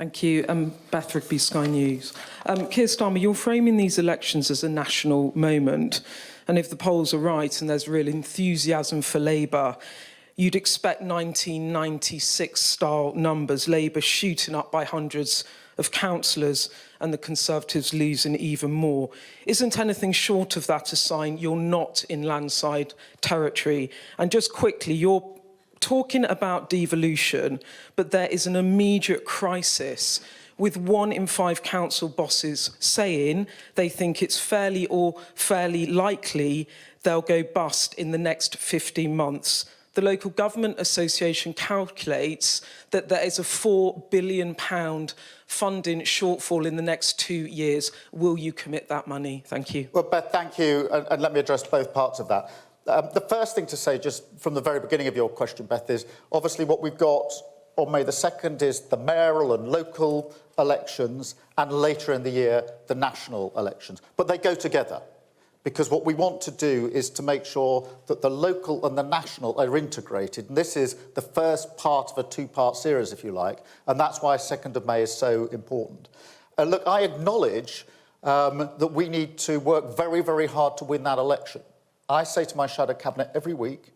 Thank you. Beth Rigby, Sky News. Keir Starmer, you're framing these elections as a national moment, and if the polls are right and there's real enthusiasm for Labour, you'd expect 1996-style numbers, Labour shooting up by hundreds of councillors and the Conservatives losing even more. Isn't anything short of that a sign you're not in landslide territory? And just quickly, you're talking about devolution, but there is an immediate crisis with 1 in 5 council bosses saying they think it's fairly likely they'll go bust in the next 15 months. The Local Government Association calculates that there is a £4 billion funding shortfall in the next 2 years. Will you commit that money? Thank you. Well, Beth, thank you. And let me address both parts of that. The first thing to say, just from the very beginning of your question, Beth, is obviously what we've got on May the 2nd is the mayoral and local elections, and later in the year, the national elections. But they go together, because what we want to do is to make sure that the local and the national are integrated. And this is the first part of a two-part series, if you like, and that's why 2nd of May is so important. Look, I acknowledge that we need to work very, very hard to win that election. I say to my shadow cabinet every week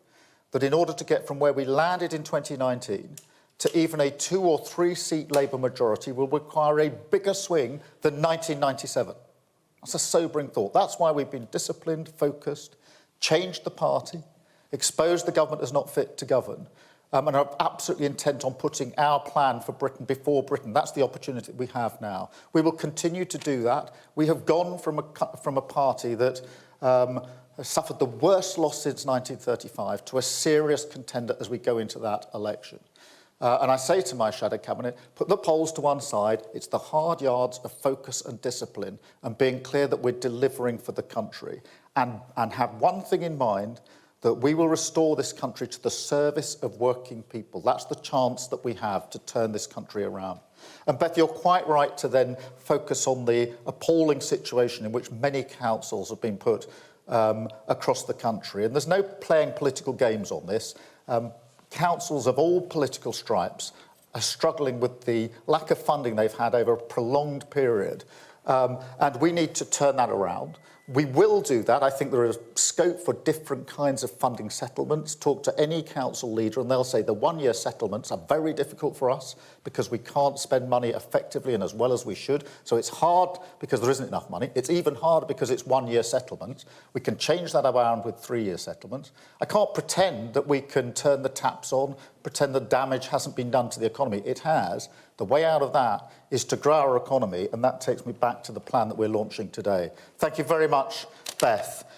that in order to get from where we landed in 2019 to even a 2 or 3 seat Labour majority will require a bigger swing than 1997. That's a sobering thought. That's why we've been disciplined, focused, changed the party, exposed the government as not fit to govern, and are absolutely intent on putting our plan for Britain before Britain. That's the opportunity we have now. We will continue to do that. We have gone from a party that has suffered the worst loss since 1935 to a serious contender as we go into that election. And I say to my shadow cabinet, put the polls to one side. It's the hard yards of focus and discipline and being clear that we're delivering for the country. And have one thing in mind, that we will restore this country to the service of working people. That's the chance that we have to turn this country around. And Beth, you're quite right to then focus on the appalling situation in which many councils have been put across the country. And there's no playing political games on this. Councils of all political stripes are struggling with the lack of funding they've had over a prolonged period. And we need to turn that around. We will do that. I think there is scope for different kinds of funding settlements. Talk to any council leader and they'll say the one-year settlements are very difficult for us because we can't spend money effectively and as well as we should. So it's hard because there isn't enough money. It's even harder because it's one-year settlements. We can change that around with 3-year settlements. I can't pretend that we can turn the taps on, pretend the damage hasn't been done to the economy. It has. The way out of that is to grow our economy, and that takes me back to the plan that we're launching today. Thank you very much, Beth.